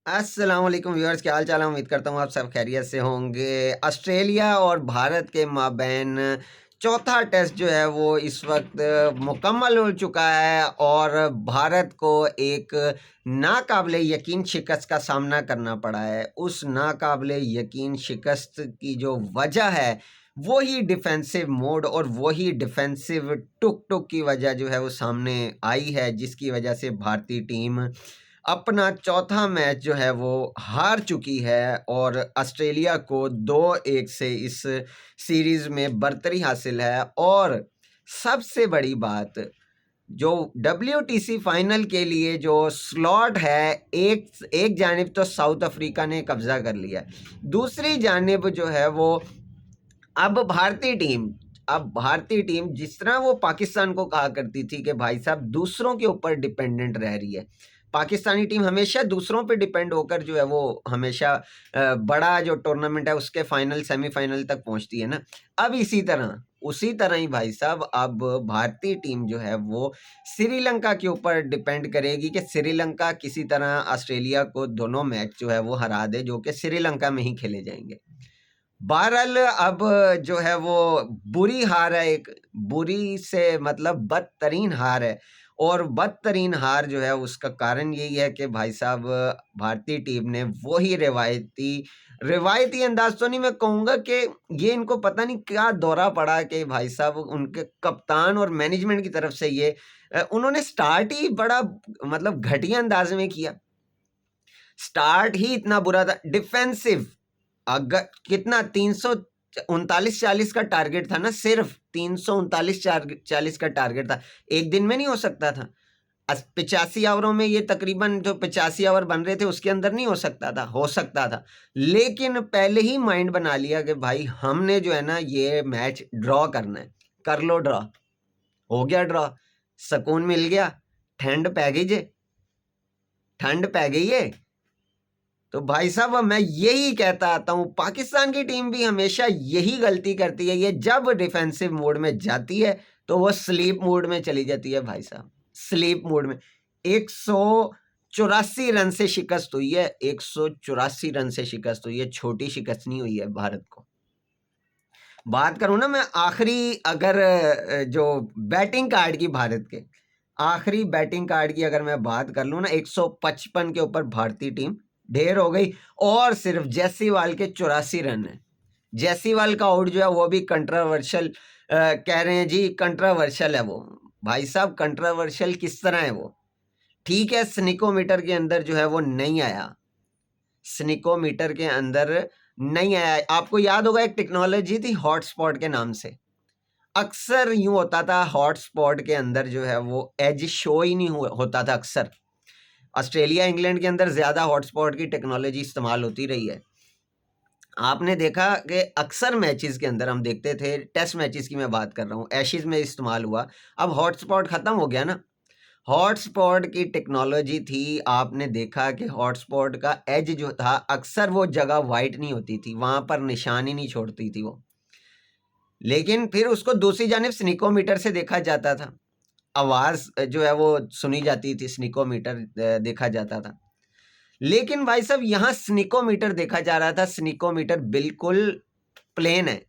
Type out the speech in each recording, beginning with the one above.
अस्सलाम वालेकुम व्यूअर्स, क्या हाल चाल है। उम्मीद करता हूँ आप सब खैरियत से होंगे। ऑस्ट्रेलिया और भारत के माबैन चौथा टेस्ट जो है वो इस वक्त मुकम्मल हो चुका है और भारत को एक नाकाबिले यकीन शिकस्त का सामना करना पड़ा है। उस नाकाबिले यकीन शिकस्त की जो वजह है वो ही डिफेंसिव मोड और वही डिफेंसिव टुक टुक की वजह जो है वो सामने आई है, जिसकी वजह से भारतीय टीम अपना चौथा मैच जो है वो हार चुकी है और ऑस्ट्रेलिया को 2-1 से इस सीरीज में बरतरी हासिल है। और सबसे बड़ी बात, जो WTC फाइनल के लिए जो स्लॉट है, एक एक जानिब तो साउथ अफ्रीका ने कब्जा कर लिया है, दूसरी जानिब जो है वो अब भारतीय टीम जिस तरह वो पाकिस्तान को कहा करती थी कि भाई साहब दूसरों के ऊपर डिपेंडेंट रह रही है। पाकिस्तानी टीम हमेशा दूसरों पे डिपेंड होकर जो है वो हमेशा बड़ा जो टूर्नामेंट है उसके फाइनल सेमीफाइनल तक पहुंचती है ना। अब उसी तरह ही भाई साहब अब भारतीय टीम जो है वो श्रीलंका के ऊपर डिपेंड करेगी कि श्रीलंका किसी तरह ऑस्ट्रेलिया को दोनों मैच जो है वो हरा दे, जो कि श्रीलंका में ही खेले जाएंगे। बहरहाल अब जो है वो बुरी हार है, एक बुरी से मतलब बदतरीन हार है। और बदतरीन हार जो है उसका कारण यही है कि भाई साहब भारतीय टीम ने वही रिवायती अंदाज तो नहीं मैं कहूँगा कि ये इनको पता नहीं क्या दौरा पड़ा कि भाई साहब उनके कप्तान और मैनेजमेंट की तरफ से ये उन्होंने स्टार्ट ही बड़ा मतलब घटिया अंदाज में किया। स्टार्ट ही इतना बुरा था, डिफेंसिव। अगर कितना 339-40 का टारगेट था ना, सिर्फ 339-40 का टारगेट था। एक दिन में नहीं हो सकता था। 85 ओवरों में ये तकरीबन जो 85 ओवर बन रहे थे उसके अंदर नहीं हो सकता था, हो सकता था। लेकिन पहले ही माइंड बना लिया कि भाई हमने जो है ना ये मैच ड्रॉ करना है। कर लो ड्रॉ, हो गया ड्रॉ, सुकून मिल गया, ठंड पै गई जे, ठंड पै गई है। तो भाई साहब मैं यही कहता आता हूँ, पाकिस्तान की टीम भी हमेशा यही गलती करती है। ये जब डिफेंसिव मोड में जाती है तो वो स्लीप मोड में चली जाती है भाई साहब, स्लीप मोड में। 184 रन से शिकस्त हुई है, 184 रन से शिकस्त हुई है, छोटी शिकस्त नहीं हुई है भारत को। बात करूं ना मैं आखिरी, अगर जो बैटिंग कार्ड की भारत के आखिरी बैटिंग कार्ड की अगर मैं बात कर लूं ना, 155 के ऊपर भारतीय टीम ढेर हो गई। और सिर्फ जैसीवाल के 84 रन है। जैसीवाल का आउट जो है वो भी कंट्रोवर्शियल कह रहे हैं जी, कंट्रोवर्शियल है वो। भाई साहब कंट्रोवर्शियल किस तरह है वो? ठीक है, स्निकोमीटर के अंदर जो है वो नहीं आया, स्निकोमीटर के अंदर नहीं आया। आपको याद होगा एक टेक्नोलॉजी थी हॉटस्पॉट के नाम से। अक्सर यूं होता था हॉटस्पॉट के अंदर जो है वो एज शो ही नहीं होता था अक्सर। ऑस्ट्रेलिया इंग्लैंड के अंदर ज़्यादा हॉटस्पॉट की टेक्नोलॉजी इस्तेमाल होती रही है। आपने देखा कि अक्सर मैचेस के अंदर हम देखते थे, टेस्ट मैचेस की मैं बात कर रहा हूँ, एशेज में इस्तेमाल हुआ। अब हॉटस्पॉट ख़त्म हो गया ना। हॉटस्पॉट की टेक्नोलॉजी थी, आपने देखा कि हॉटस्पॉट का एज जो था अक्सर वो जगह वाइट नहीं होती थी, वहाँ पर निशान ही नहीं छोड़ती थी वो। लेकिन फिर उसको दूसरी जानिब स्निकोमीटर से देखा जाता था, आवाज़ जो है वो सुनी जाती थी, स्निकोमीटर देखा जाता था। लेकिन भाई साहब यहाँ स्निकोमीटर देखा जा रहा था, स्निकोमीटर बिल्कुल प्लेन है।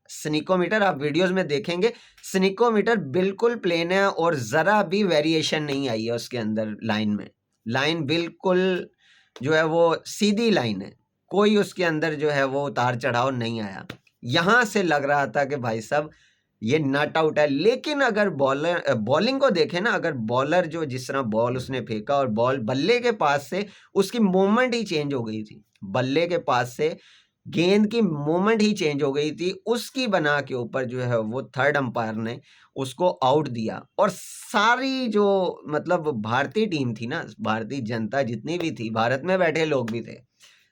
स्निकोमीटर आप वीडियोस में देखेंगे, स्निकोमीटर बिल्कुल प्लेन है और ज़रा भी वेरिएशन नहीं आई है उसके अंदर। लाइन में लाइन बिल्कुल जो है वो सीधी लाइन है, कोई उसके अंदर जो है वो उतार चढ़ाव नहीं आया। यहाँ से लग रहा था कि भाई साहब ये नट आउट है। लेकिन अगर बॉलिंग को देखें ना, अगर बॉलर जो जिस तरह बॉल उसने फेंका और बॉल बल्ले के पास से उसकी मूवमेंट ही चेंज हो गई थी, बल्ले के पास से गेंद की मूवमेंट ही चेंज हो गई थी, उसकी बना के ऊपर जो है वो थर्ड अंपायर ने उसको आउट दिया। और सारी जो मतलब भारतीय टीम थी ना, भारतीय जनता जितनी भी थी, भारत में बैठे लोग भी थे,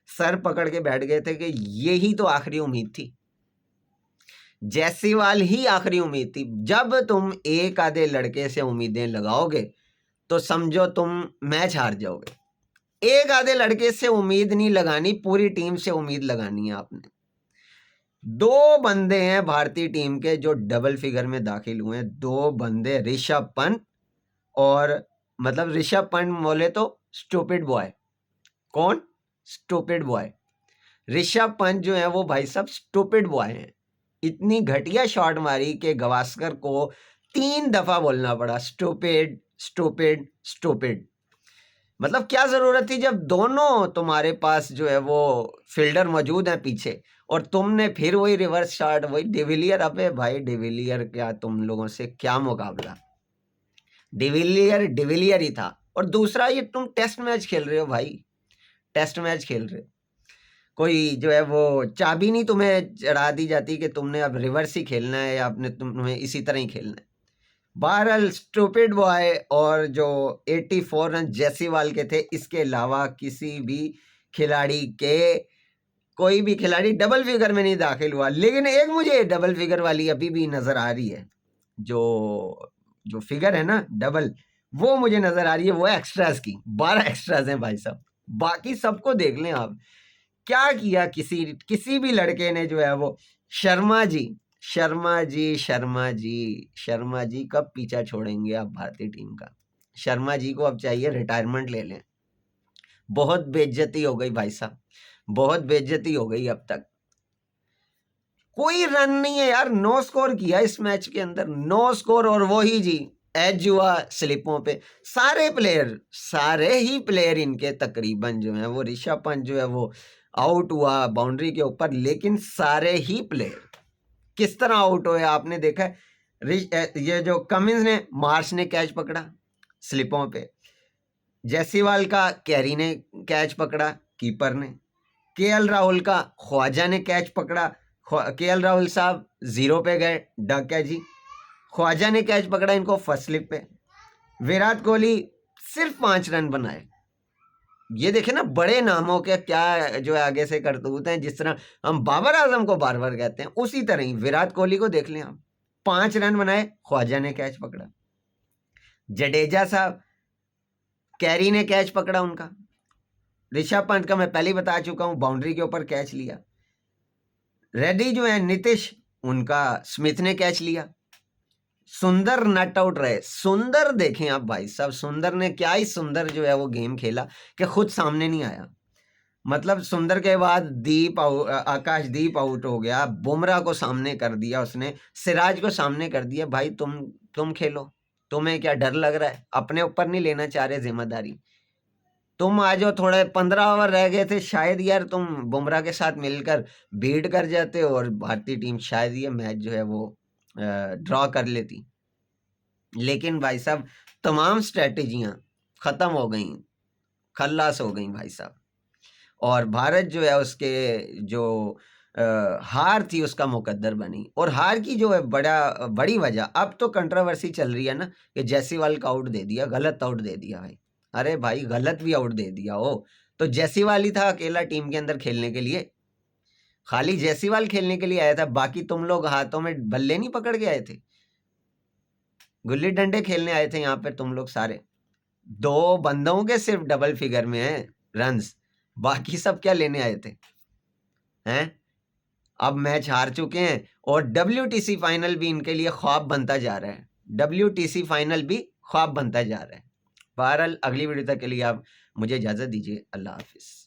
सर पकड़ के बैठ गए थे कि यही तो आखिरी उम्मीद थी, जैसीवाल ही आखिरी उम्मीद थी। जब तुम एक आधे लड़के से उम्मीदें लगाओगे तो समझो तुम मैच हार जाओगे। एक आधे लड़के से उम्मीद नहीं लगानी, पूरी टीम से उम्मीद लगानी है आपने। दो बंदे हैं भारतीय टीम के जो डबल फिगर में दाखिल हुए हैं, दो बंदे, ऋषभ पंत और मतलब ऋषभ पंत बोले तो स्टूपिड बॉय, कौन? Stupid boy. ऋषभ पंत जो है वो भाई साहब स्टूपिड बॉय हैं। इतनी घटिया शॉट मारी कि गवास्कर को 3 दफा बोलना पड़ा स्टूपिड स्टूपिड स्टूपिड। मतलब क्या जरूरत थी जब दोनों तुम्हारे पास जो है वो फील्डर मौजूद हैं पीछे, और तुमने फिर वही रिवर्स शॉट, वही डिविलियर। अबे भाई डिविलियर क्या, तुम लोगों से क्या मुकाबला। डिविलियर डिविलियर ही था। और दूसरा, ये तुम टेस्ट मैच खेल रहे हो भाई, टेस्ट मैच खेल रहे हो। कोई जो है वो चाबी नहीं तुम्हें चढ़ा दी जाती कि तुमने अब रिवर्स ही खेलना है या अपने तुम्हें इसी तरह ही खेलना है। बहरहाल स्टूपिड बॉय और जो 84 रन जैसीवाल के थे, इसके अलावा किसी भी खिलाड़ी के, कोई भी खिलाड़ी डबल फिगर में नहीं दाखिल हुआ। लेकिन एक मुझे डबल फिगर वाली अभी भी नजर आ रही है, जो फिगर है ना डबल, वो मुझे नजर आ रही है, वो है एक्स्ट्रास की। 12 एक्स्ट्रास हैं भाई साहब। बाकी सबको देख लें आप, क्या किया किसी भी लड़के ने जो है वो। शर्मा जी कब पीछा छोड़ेंगे आप भारतीय टीम का? शर्मा जी को अब चाहिए रिटायरमेंट ले लें। बहुत बेइज्जती हो गई भाई साहब, बहुत बेइज्जती हो गई। अब तक कोई रन नहीं है यार, 9 स्कोर किया इस मैच के अंदर, 9 स्कोर। और वो ही जी एज हुआ स्लिपों पे। सारे ही प्लेयर इनके तकरीबन जो है वो, ऋषभ पंत जो है वो आउट हुआ बाउंड्री के ऊपर, लेकिन सारे ही प्लेयर किस तरह आउट हुए आपने देखा है। ये जो कमिंस ने, मार्श ने कैच पकड़ा स्लिपों पे, जैसीवाल का कैरी ने कैच पकड़ा कीपर ने, केएल राहुल का ख्वाजा ने कैच पकड़ा। केएल राहुल साहब 0 पे गए, डक है जी। ख्वाजा ने कैच पकड़ा इनको फर्स्ट स्लिप पे। विराट कोहली सिर्फ 5 रन बनाए। ये देखे ना, बड़े नामों के क्या जो है आगे से करतूत हैं। जिस तरह हम बाबर आजम को बार बार कहते हैं, उसी तरह ही विराट कोहली को देख लें आप। 5 रन बनाए, ख्वाजा ने कैच पकड़ा। जडेजा साहब, कैरी ने कैच पकड़ा उनका। ऋषभ पंत का मैं पहले ही बता चुका हूं, बाउंड्री के ऊपर कैच लिया। रेड्डी जो है नीतीश, उनका स्मिथ ने कैच लिया। सुंदर नट आउट रहे। सुंदर देखें आप भाई साहब, सुंदर ने क्या ही सुंदर जो है वो गेम खेला कि खुद सामने नहीं आया। मतलब सुंदर के बाद आकाशदीप आउट हो गया, बुमराह को सामने कर दिया उसने, सिराज को सामने कर दिया। भाई तुम खेलो, तुम्हें क्या डर लग रहा है? अपने ऊपर नहीं लेना चाह रहे जिम्मेदारी? तुम आ जाओ, थोड़े 15 ओवर रह गए थे, शायद यार तुम बुमराह के साथ मिलकर बीट कर जाते और भारतीय टीम शायद ये मैच जो है वो ड्रॉ कर लेती। लेकिन भाई साहब तमाम स्ट्रेटेजियां खत्म हो गई, खल्लास हो गई भाई साहब। और भारत जो है उसके जो हार थी उसका मुकद्दर बनी। और हार की जो है बड़ी वजह, अब तो कंट्रोवर्सी चल रही है ना कि जैसीवाल का आउट दे दिया, गलत आउट दे दिया भाई। अरे भाई गलत भी आउट दे दिया हो तो जैसीवाल ही था अकेला टीम के अंदर खेलने के लिए, खाली जैसीवाल खेलने के लिए आया था। बाकी तुम लोग हाथों में बल्ले नहीं पकड़ के आए थे, गुल्ली डंडे खेलने आए थे यहाँ पे तुम लोग सारे। 2 बंदों के सिर्फ डबल फिगर में है रन्स, बाकी सब क्या लेने आए थे हैं? अब मैच हार चुके हैं और WTC फाइनल भी इनके लिए ख्वाब बनता जा रहा है। WTC फाइनल भी ख्वाब बनता जा रहा है। बहरहाल अगली वीडियो तक के लिए आप मुझे इजाज़त दीजिए। अल्लाह हाफिज़।